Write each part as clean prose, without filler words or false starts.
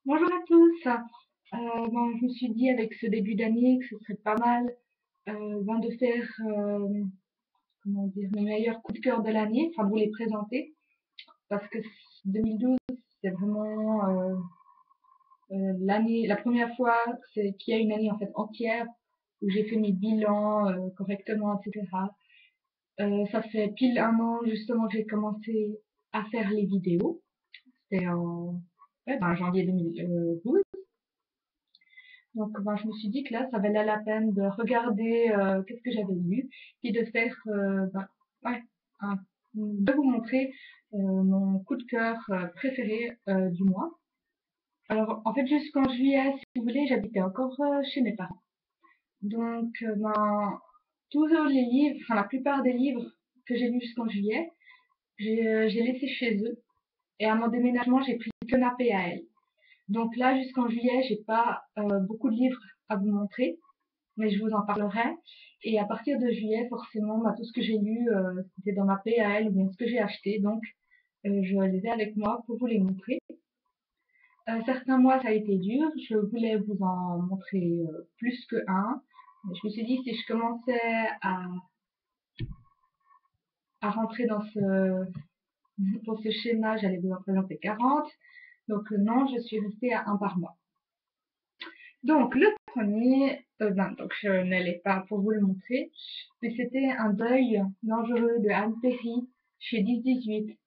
Bonjour à tous. Je me suis dit avec ce début d'année que ce serait pas mal de faire comment dire, mes meilleurs coups de cœur de l'année, enfin de vous les présenter, parce que 2012 c'est vraiment l'année, la première fois qu'il y a une année en fait entière où j'ai fait mes bilans correctement, etc. Ça fait pile un an justement que j'ai commencé à faire les vidéos. C'était en janvier 2012. Donc, je me suis dit que là, ça valait la peine de regarder qu'est-ce que j'avais lu et de faire, ouais, de vous montrer mon coup de cœur préféré du mois. Alors, en fait, jusqu'en juillet, si vous voulez, j'habitais encore chez mes parents. Donc, tous les livres, enfin la plupart des livres que j'ai lus jusqu'en juillet, j'ai laissé chez eux. Et à mon déménagement, j'ai pris que ma PAL. Donc là, jusqu'en juillet, j'ai pas beaucoup de livres à vous montrer, mais je vous en parlerai. Et à partir de juillet, forcément, tout ce que j'ai lu, c'était dans ma PAL ou bien ce que j'ai acheté, donc je les ai avec moi pour vous les montrer. Certains mois, ça a été dur, je voulais vous en montrer plus que un. Je me suis dit, si je commençais à rentrer pour ce schéma, j'allais vous en présenter 40. Donc non, je suis restée à un par mois. Donc, le premier, donc je n'allais pas pour vous le montrer, mais c'était Un deuil dangereux de Anne Perry chez 10-18.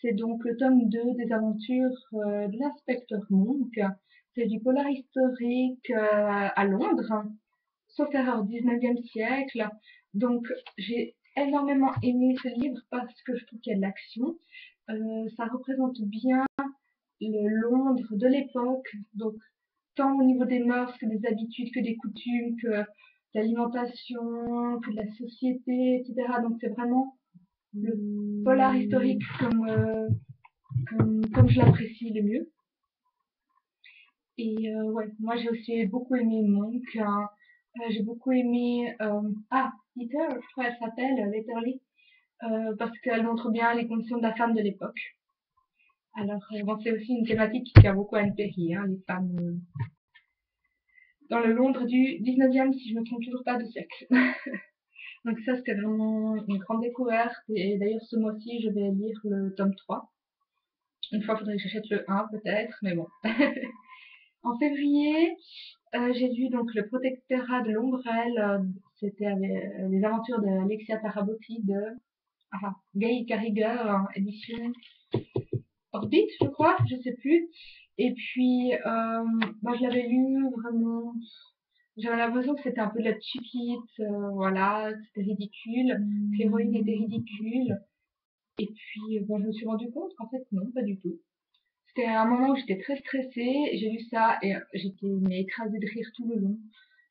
C'est donc le tome 2 des aventures de l'inspecteur Monk. C'est du polar historique à Londres, sauf erreur 19e siècle. Donc, j'ai énormément aimé ce livre parce que je trouve qu'il y a de l'action. Ça représente bien le Londres de l'époque, donc tant au niveau des mœurs que des habitudes, que des coutumes, que de l'alimentation, que de la société, etc. Donc c'est vraiment le polar historique comme je l'apprécie le mieux. Et ouais, moi j'ai aussi beaucoup aimé Monk. J'ai beaucoup aimé Ether, je crois qu'elle s'appelle, Letterly, parce qu'elle montre bien les conditions de la femme de l'époque. Alors c'est aussi une thématique qui a beaucoup à Anne Perry, hein, les femmes dans le Londres du 19e, si je ne me trompe toujours pas, de siècle. Donc ça, c'était vraiment une grande découverte. Et d'ailleurs, ce mois-ci, je vais lire le tome 3. Une fois, il faudrait que j'achète le 1 peut-être, mais bon. En février, j'ai lu donc Le Protectorat de l'Ombrelle. C'était les aventures d'Alexia Tarabotti de Gay Carriger, édition Orbit, je crois, je sais plus. Et puis, je l'avais lu vraiment. J'avais l'impression que c'était un peu de la cheap hit, voilà, que c'était ridicule, que l'héroïne était ridicule. Et puis, je me suis rendu compte qu'en fait, non, pas du tout. C'était un moment où j'étais très stressée, j'ai lu ça et j'étais écrasée de rire tout le long.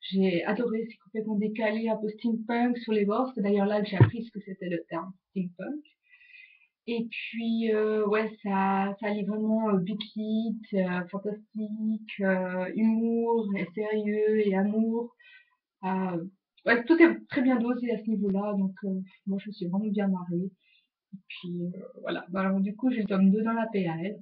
J'ai adoré, c'est complètement décalé, un peu steampunk sur les bords. C'est d'ailleurs là que j'ai appris ce que c'était le terme steampunk. Et puis, ouais, ça allie vraiment beat, fantastique, humour, et sérieux et amour. Euh, ouais, tout est très bien dosé à ce niveau-là, donc moi je me suis vraiment bien marrée. Et puis voilà, alors, du coup j'ai le tome 2 dans la PAL.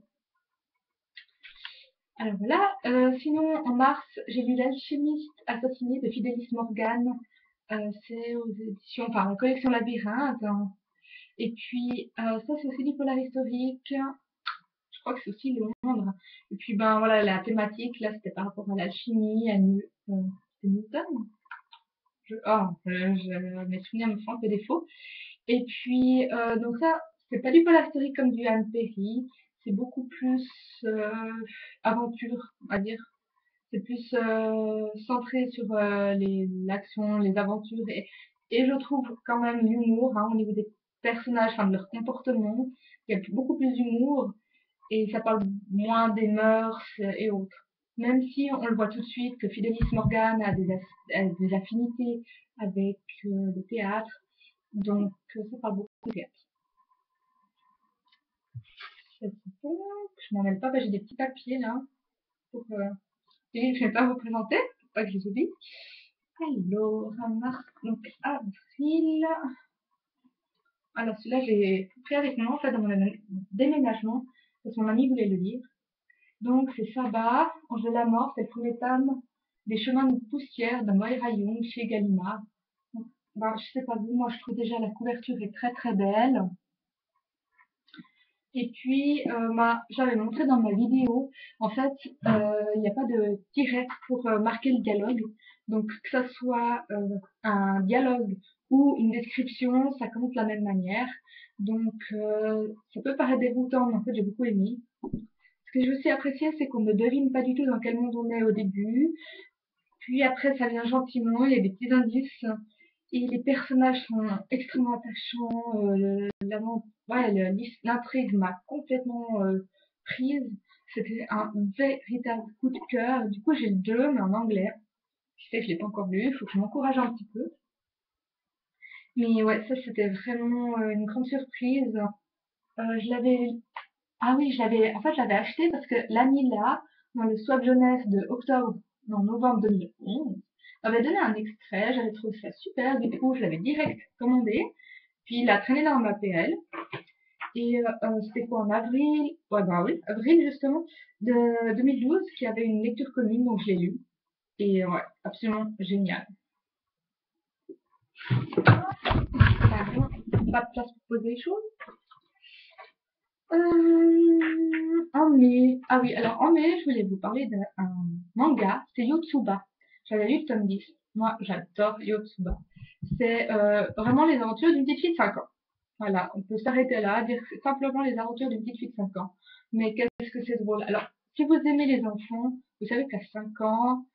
Alors voilà, sinon en mars j'ai lu L'Alchimiste assassiné de Fidelis Morgan. C'est aux éditions, enfin la collection Labyrinthe, hein. Et puis ça c'est aussi du polar historique. Je crois que c'est aussi Londres. Et puis voilà, la thématique là c'était par rapport à l'alchimie, à Newton. Mes souvenirs me font un peu défaut. Et puis, donc ça, c'est pas du polar historique comme du Anne Perry, c'est beaucoup plus aventure, on va dire. C'est plus centré sur l'action, les aventures, et je trouve quand même l'humour au niveau des personnages, enfin de leur comportement. Il y a beaucoup plus d'humour, et ça parle moins des mœurs et autres. Même si on le voit tout de suite que Fidelis Morgan a des affinités avec le théâtre, donc ça parle beaucoup de théâtre. Je m'en mêle pas, j'ai des petits papiers là pour et je vais pas vous présenter, pour pas que je les oublie. Alors, mars, donc avril. Alors celui-là, j'ai pris avec moi en fait dans mon déménagement parce que mon ami voulait le lire. Donc c'est Sabah, Ange de la mort, c'est le premier tome des chemins de poussière de Moira Young chez Gallimard. Donc, ben, je sais pas vous, moi je trouve déjà la couverture est très très belle. Et puis, j'avais montré dans ma vidéo, en fait, il n'y a pas de tiret pour marquer le dialogue. Donc, que ça soit un dialogue ou une description, ça compte de la même manière. Donc, ça peut paraître déroutant, mais en fait, j'ai beaucoup aimé. Ce que j'ai aussi apprécié, c'est qu'on ne devine pas du tout dans quel monde on est au début. Puis après, ça vient gentiment, il y a des petits indices. Et les personnages sont extrêmement attachants. Ouais, l'intrigue m'a complètement prise. C'était un véritable coup de cœur. Du coup, j'ai le 2, mais en anglais. Je sais que je l'ai pas encore lu, il faut que je m'encourage un petit peu. Mais ouais, ça c'était vraiment une grande surprise. Je l'avais, ah oui, en fait, je l'avais acheté parce que l'ami là, dans le swap jeunesse de octobre, non, novembre 2011, m'avait donné un extrait. J'avais trouvé ça super. Du coup, je l'avais direct commandé. Puis il a traîné dans ma PL. Et c'était quoi en avril? Ouais, bah oui, avril justement, de 2012, qui avait une lecture commune, donc je l'ai lu. Et ouais, absolument génial. Pardon, pas de place pour poser les choses. En mai, ah oui, alors en mai, je voulais vous parler d'un manga, c'est Yotsuba. J'avais lu le tome 10. Moi, j'adore Yotsuba. C'est vraiment les aventures d'une petite fille de 5 ans. Voilà, on peut s'arrêter là, dire que c'est simplement les aventures d'une petite fille de 5 ans. Mais qu'est-ce que c'est drôle. Alors, si vous aimez les enfants, vous savez qu'à 5 ans,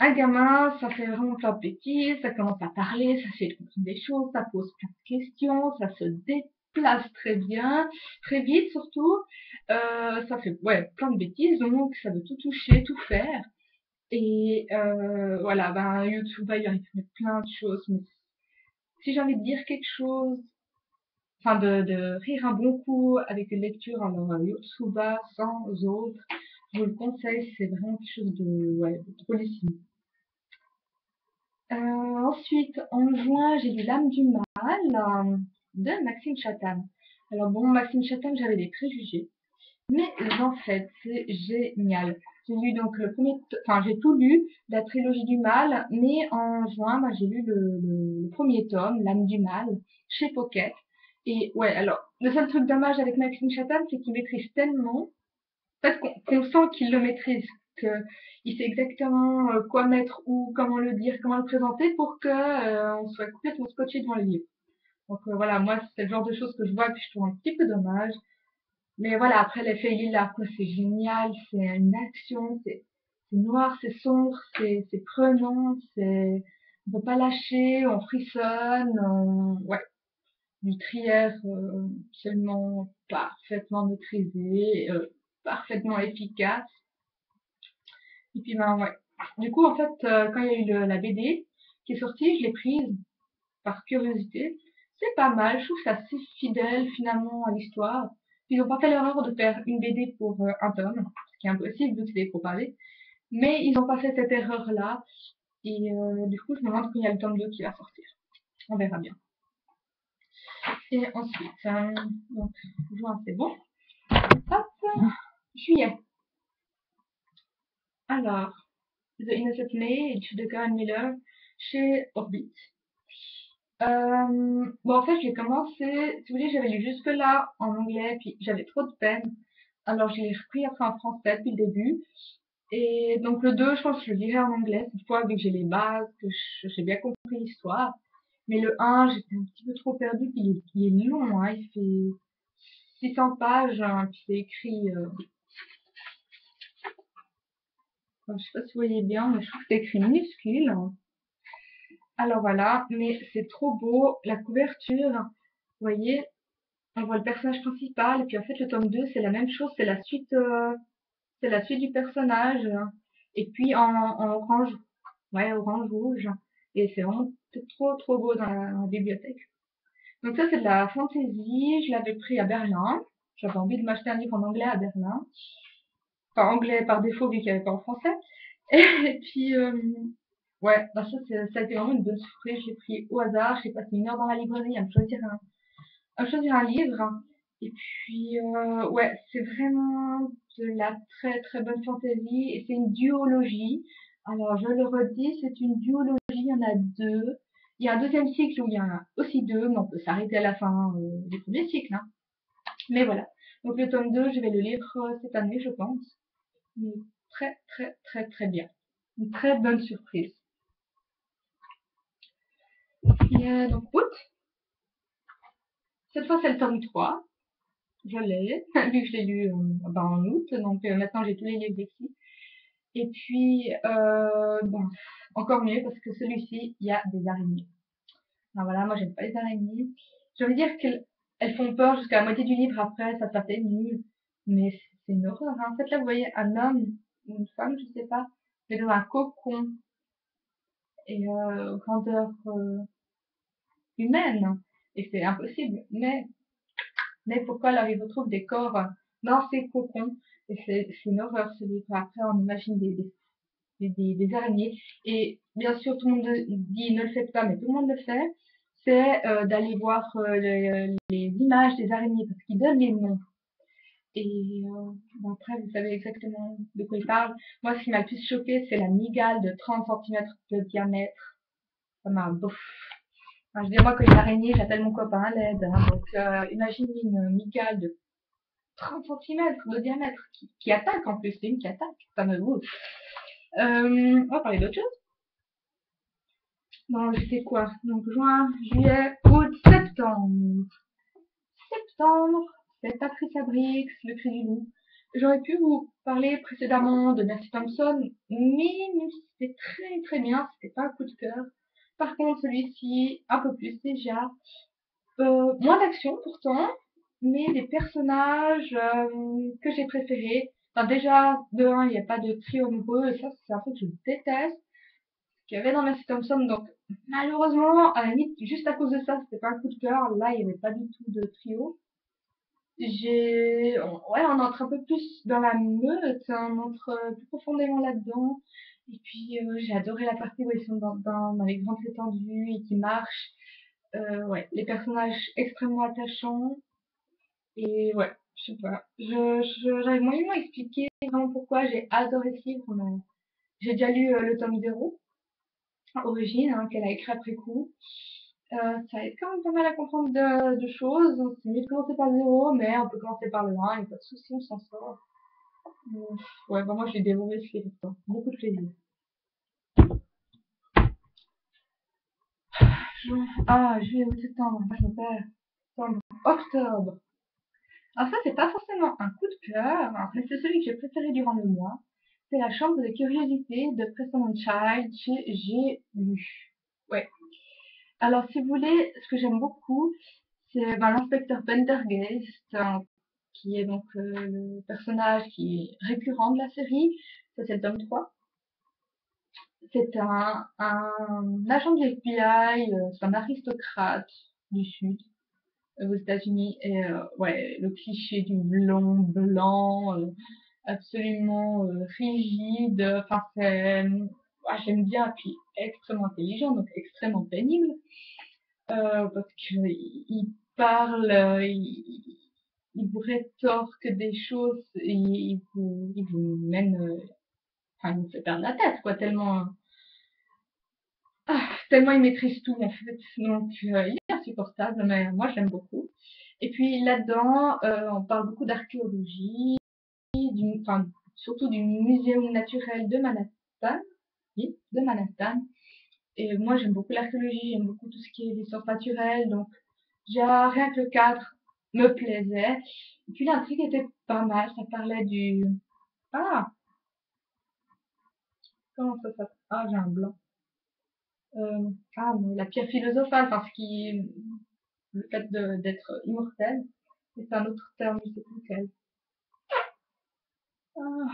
un gamin, ça fait vraiment plein de bêtises, ça commence à parler, ça fait comprendre des choses, ça pose plein de questions, ça se déplace très bien, très vite surtout. Ça fait ouais, plein de bêtises, donc ça veut tout toucher, tout faire. Et voilà, ben YouTube, il arrive à faire plein de choses. Mais si j'ai envie de dire quelque chose, enfin de rire un bon coup avec une lecture, alors Yotsuba sans autres, je vous le conseille, c'est vraiment quelque chose de, ouais, de drôlissime. Ensuite, en juin, j'ai lu L'âme du mal de Maxime Chatham. Alors bon, Maxime Chatham, j'avais des préjugés, mais en fait, c'est génial. J'ai lu donc enfin j'ai tout lu, la trilogie du mal, mais en juin, j'ai lu le premier tome, L'âme du mal, chez Pocket. Et ouais, alors, le seul truc dommage avec Maxime Chatham, c'est qu'il maîtrise tellement fait, qu'on sent qu'il le maîtrise, qu'il sait exactement quoi mettre où, comment le dire, comment le présenter pour que on soit complètement scotché devant le livre. Donc voilà, moi c'est le genre de choses que je vois que je trouve un petit peu dommage. Mais voilà, après l'effet Lila, quoi, c'est génial, c'est une action, c'est noir, c'est sombre, c'est prenant, on peut pas lâcher, on frissonne, ouais, du Trier absolument parfaitement maîtrisé, parfaitement efficace. Et puis ben ouais. Du coup en fait quand il y a eu la BD qui est sortie, je l'ai prise par curiosité. C'est pas mal, je trouve que c'est assez fidèle finalement à l'histoire. Ils ont pas fait l'erreur de faire une BD pour un tome, ce qui est impossible vu que c'est trop parlé. Mais ils ont pas fait cette erreur là. Et du coup je me demande quand il y a le tome 2 qui va sortir. On verra bien. Et ensuite, donc, juin c'est bon. Hop, juillet. Alors, The Innocent Mage de Karen Miller chez Orbit. Bon, en fait, j'ai commencé, si vous voulez, j'avais lu jusque-là en anglais, puis j'avais trop de peine. Alors, je l'ai repris après en français depuis le début. Et donc, le 2 je pense que je le lirai en anglais cette fois, vu que j'ai les bases, que j'ai bien compris l'histoire. Mais le un j'étais un petit peu trop perdue, puis il est long, hein, il fait 600 pages, hein, puis c'est écrit, je sais pas si vous voyez bien, mais je trouve que c'est écrit minuscule. Alors voilà, mais c'est trop beau, la couverture, vous voyez, on voit le personnage principal, et puis en fait le tome 2 c'est la même chose, c'est la suite du personnage, et puis en orange, ouais, orange rouge, et c'est vraiment trop trop beau dans la bibliothèque. Donc ça c'est de la fantasy, je l'avais pris à Berlin, j'avais envie de m'acheter un livre en anglais à Berlin, enfin anglais par défaut vu qu'il n'y avait pas en français, et puis ouais, bah ça a été vraiment une bonne surprise, j'ai pris au hasard, j'ai passé une heure dans la librairie à me choisir un livre. Et puis, ouais, c'est vraiment, de la très très bonne fantaisie et c'est une duologie. Alors je le redis, c'est une duologie, il y en a deux. Il y a un deuxième cycle où il y en a aussi deux, mais on peut s'arrêter à la fin du premier cycle, hein. Mais voilà. Donc le tome 2, je vais le lire cette année, je pense. Mais très très très très bien. Une très bonne surprise. Il y a donc août. Cette fois c'est le tome 3. Je l'ai, vu que je l'ai lu en août, donc maintenant j'ai tous les livres ici. Et puis, bon, encore mieux parce que celui-ci, il y a des araignées. Alors voilà, moi j'aime pas les araignées. J'ai envie de dire qu'elles font peur jusqu'à la moitié du livre, après ça s'atténue. Mais c'est une horreur, hein. En fait, là, vous voyez un homme ou une femme, je sais pas, mais dans un cocon et grandeur humaine. Et c'est impossible. Mais pourquoi alors ils retrouvent des corps dans ces cocons? Et c'est une horreur ce livre. Après, on imagine des araignées. Et bien sûr, tout le monde dit ne le faites pas, mais tout le monde le fait. C'est d'aller voir les images des araignées parce qu'ils donnent les noms. Et bon, après, vous savez exactement de quoi il parle. Moi, ce qui m'a le plus choqué, c'est la mygale de 30 centimètres de diamètre. Ça m'a bof. Enfin, je dis moi que une araignée, j'appelle mon copain à l'aide, hein. Donc, imaginez une mygale de 30 centimètres de diamètre qui attaque en plus. C'est une qui attaque. Ça me bouffe. On va parler d'autre chose. Non, c'était quoi? Donc, juin, juillet, août, septembre. Septembre, c'est Patricia Briggs, Le Cri du Loup. J'aurais pu vous parler précédemment de Mercy Thompson, mais même si c'était très très bien, c'était pas un coup de cœur. Par contre, celui-ci, un peu plus déjà. Moins d'action pourtant, mais des personnages que j'ai préférés. Enfin, déjà, de un, il n'y a pas de trio amoureux, et ça, c'est un truc que je déteste, qu'il y avait dans Mercy Thompson. Donc, malheureusement, à la limite, juste à cause de ça, c'était pas un coup de cœur. Là, il n'y avait pas du tout de trio. Ouais, on entre un peu plus dans la meute, hein, on entre plus profondément là-dedans. Et puis, j'ai adoré la partie où ils sont dans les grandes étendues et qui marchent. Ouais, les personnages extrêmement attachants. Et ouais, je sais pas. J'arrive moyennement à expliquer vraiment pourquoi j'ai adoré ce livre. Mais j'ai déjà lu le tome 0, Origine, hein, qu'elle a écrit après coup. Ça aide quand même pas mal à comprendre de choses. Donc, c'est mieux de commencer par le 0, mais on peut commencer par le 1, il n'y a pas de souci, on s'en sort. Ouais, bah moi j'ai dévoré ce livre, quoi. Beaucoup de plaisir. Juillet, août, septembre, moi je me perds. Septembre, octobre. Alors ça, c'est pas forcément un coup de cœur, hein, mais c'est celui que j'ai préféré durant le mois. C'est La Chambre de curiosité de Preston Child chez J'ai lu. Ouais. Alors, si vous voulez, ce que j'aime beaucoup, c'est l'inspecteur Pendergast, qui est donc le personnage qui est récurrent de la série. Ça, c'est le tome 3. C'est un agent du FBI, c'est un aristocrate du Sud, aux États-Unis. Et ouais, le cliché du blond blanc, absolument rigide. Enfin, j'aime bien, puis extrêmement intelligent, donc extrêmement pénible. Parce qu'il il parle, il vous rétorque des choses et il vous mène, enfin, il vous fait perdre la tête, quoi, tellement il maîtrise tout, en fait. Donc, il est insupportable, mais moi, j'aime beaucoup. Et puis, là-dedans, on parle beaucoup d'archéologie, enfin, surtout du Muséum naturel de Manhattan, oui, de Manhattan. Et moi, j'aime beaucoup l'archéologie, j'aime beaucoup tout ce qui est des sciences naturelles, donc, déjà, rien que le cadre me plaisait. Et puis, l'intrigue était pas mal, ça parlait ah, comment ça s'appelle? Ah, j'ai un blanc. Mais la pierre philosophale, parce que le fait d'être immortel, c'est un autre terme, je sais plus lequel. Ah,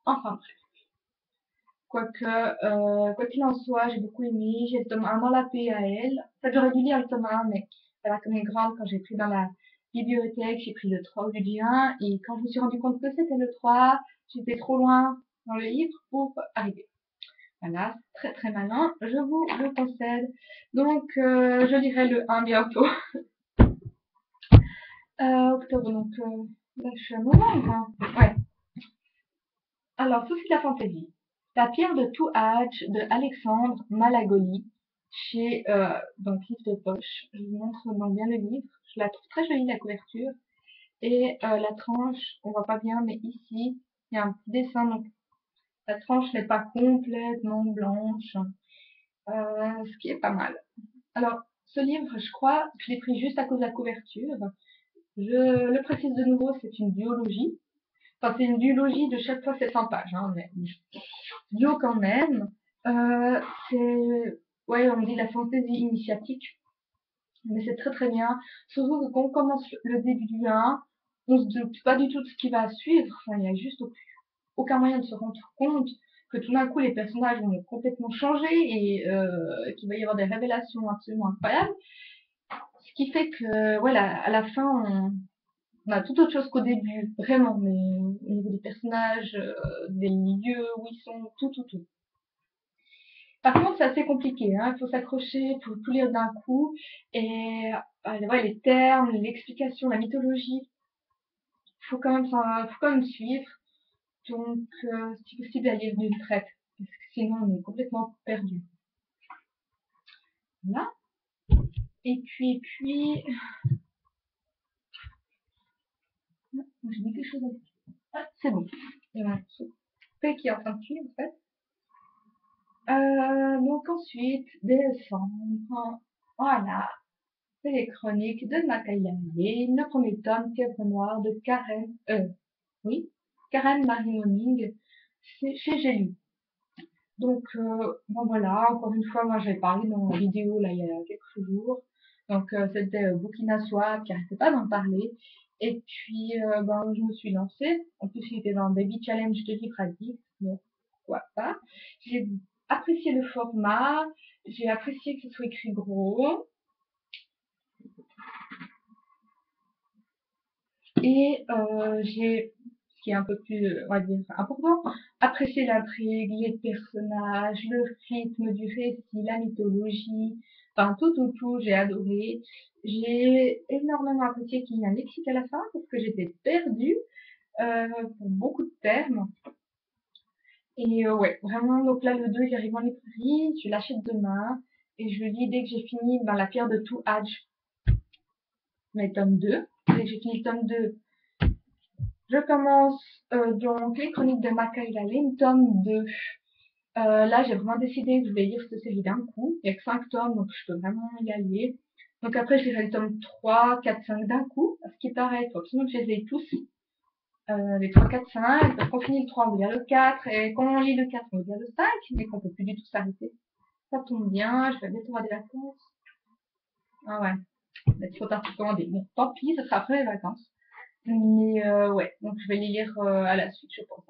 enfin bref. Quoi qu'il en soit, j'ai beaucoup aimé. J'ai le tome 1 dans la paix à elle. En fait, j'aurais dû lire le tome 1, mais elle a comme est grande quand j'ai pris dans la bibliothèque, j'ai pris le 3 au lieu du 1. Et quand je me suis rendu compte que c'était le 3, j'étais trop loin dans le livre pour arriver. Voilà, très très malin, je vous le concède. Donc, je lirai le 1 bientôt. Octobre, donc Là, je suis à novembre, hein. Ouais. Alors, Souci de la fantaisie. La pierre de tout âge de Alexandre Malagoli chez donc livre de poche. Je vous montre donc bien le livre. Je la trouve très jolie la couverture et la tranche, on voit pas bien, mais ici il y a un petit dessin. Donc la tranche n'est pas complètement blanche, ce qui est pas mal. Alors ce livre, je crois, je l'ai pris juste à cause de la couverture. Je le précise de nouveau, c'est une duologie. Enfin, c'est une duologie de chaque fois c'est 100 pages, hein, mais bio quand même. Euh, c'est, ouais, on dit la fantaisie initiatique, mais c'est très très bien. Surtout que quand on commence le début du 1, on se doute pas du tout de ce qui va suivre. Enfin, il y a juste aucun moyen de se rendre compte que tout d'un coup les personnages vont complètement changer et qu'il va y avoir des révélations absolument incroyables. Ce qui fait que, voilà, à la fin, on a tout autre chose qu'au début, vraiment, mais au niveau des personnages, des lieux où ils sont, tout. Par contre, c'est assez compliqué, hein. Il faut s'accrocher, il faut tout lire d'un coup. Et ouais, les termes, l'explication, la mythologie, faut quand même suivre. Donc, si possible, à lire d'une traite. Parce que sinon, on est complètement perdu. Voilà. Et puis, j'ai mis quelque chose à dire. Ah, c'est bon. Il y a un souper qui est en train de cuire, en fait. Donc ensuite, décembre. Voilà. C'est les chroniques de Macaïané, le premier tome, Fièvre noire de Karen, oui, Karen Marie Moning, c'est chez J'ai lu. Donc, bon voilà, encore une fois, moi j'avais parlé dans ma vidéo là il y a quelques jours. Donc, c'était Burkina Swap qui arrêtait pas d'en parler. Et puis, ben, je me suis lancée. En plus, il était dans un Baby Challenge de livres addict, donc pourquoi pas. J'ai apprécié le format, j'ai apprécié que ce soit écrit gros. Et j'ai, ce qui est un peu plus, on va dire, important, apprécié l'intrigue, les personnages, le rythme du récit, la mythologie, enfin tout, j'ai adoré. J'ai énormément apprécié qu'il y ait un lexique à la fin parce que j'étais perdue pour beaucoup de termes. Et ouais, vraiment, donc là, le 2 il arrive en librairie, je l'achète demain et je le lis dès que j'ai fini ben, La pierre de tout âge, mais tome 2. Dès que j'ai fini le tome 2, je commence donc les chroniques de Macaïla Lane, tome 2. Là, j'ai vraiment décidé que je voulais lire cette série d'un coup. Il y a que 5 tomes, donc je peux vraiment y aller. Donc après, je lirai le tome 3, 4, 5 d'un coup. Ce qui paraît, il faut absolument que je les ai tous. Les 3, 4, 5. Parce qu'on finit le 3, on va lire le 4. Et quand on lit le 4, on va lire le 5. Mais qu'on peut plus du tout s'arrêter. Ça tombe bien, je vais bientôt avoir des vacances. Ah ouais, mais il faut tard pour commander. Bon, tant pis, ce sera après les vacances. Mais ouais, donc je vais les lire à la suite, je pense.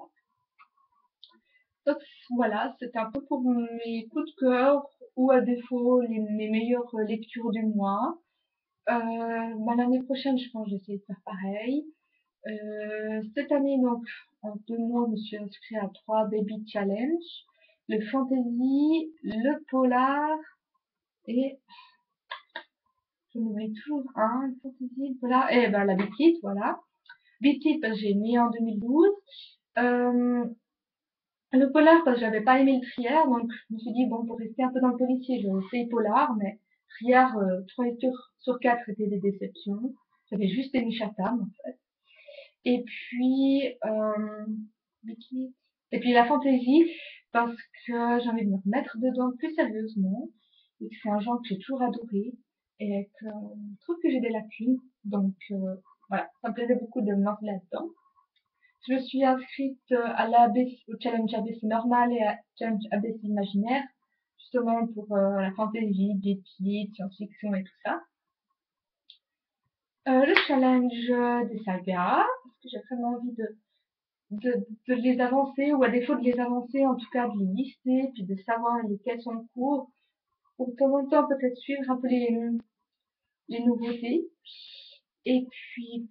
Donc voilà, c'était un peu pour mes coups de cœur ou à défaut mes meilleures lectures du mois. Bah, l'année prochaine, je pense que j'essaie de faire pareil. Cette année, donc, en 2 mois, je me suis inscrite à 3 Baby Challenge. Le fantasy, le polar et je m'oublie toujours un, le fantasy, le polar et ben, la Beat It, voilà. Beat It, parce que j'ai mis en 2012. Euh, Le polar, parce que j'avais pas aimé le thriller, donc je me suis dit, bon, pour rester un peu dans le policier, j'ai essayé polar, mais thriller, 3 lectures sur 4 étaient des déceptions. J'avais juste aimé Chatham, en fait. Et puis, Vicky. Et puis la fantasy, parce que j'ai envie de me remettre dedans plus sérieusement, et que c'est un genre que j'ai toujours adoré, et que je trouve que j'ai des lacunes, donc voilà, ça me plaisait beaucoup de me lancer là-dedans. Je me suis inscrite au challenge ABC normal et à challenge ABC imaginaire, justement pour la fantasy, biopic, science-fiction et tout ça. Le challenge des sagas, parce que j'ai vraiment envie de les avancer, ou à défaut de les avancer, en tout cas de les lister, puis de savoir lesquels sont en cours, pour de temps en temps peut-être suivre un peu les nouveautés. Et puis,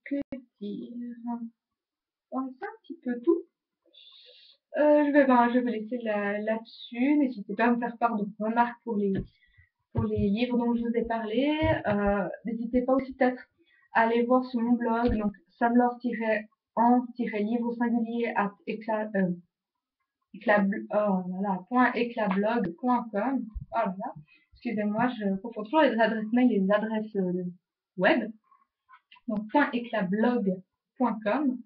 que dire? Bon, c'est un petit peu tout. Je vais vous laisser là-dessus. N'hésitez pas à me faire part de vos remarques pour les livres dont je vous ai parlé. N'hésitez pas aussi peut-être à aller voir sur mon blog, donc samlor-en-livre au singulier at .éclatblog.com. Oh là là, excusez-moi, je confonds toujours les adresses mail et les adresses web. Donc .éclatblog.com.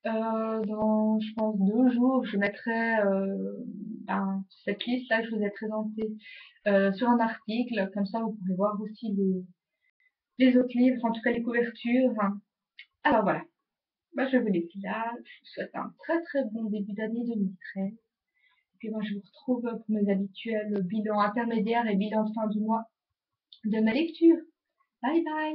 Dans, je pense, 2 jours, je mettrai cette liste-là que je vous ai présentée sur un article. Comme ça, vous pourrez voir aussi les autres livres, en tout cas les couvertures. Alors voilà, moi je vais vous laisser là. Je vous souhaite un très très bon début d'année 2013. Et puis moi je vous retrouve pour mes habituels bilans intermédiaires et bilans de fin du mois de ma lecture. Bye bye!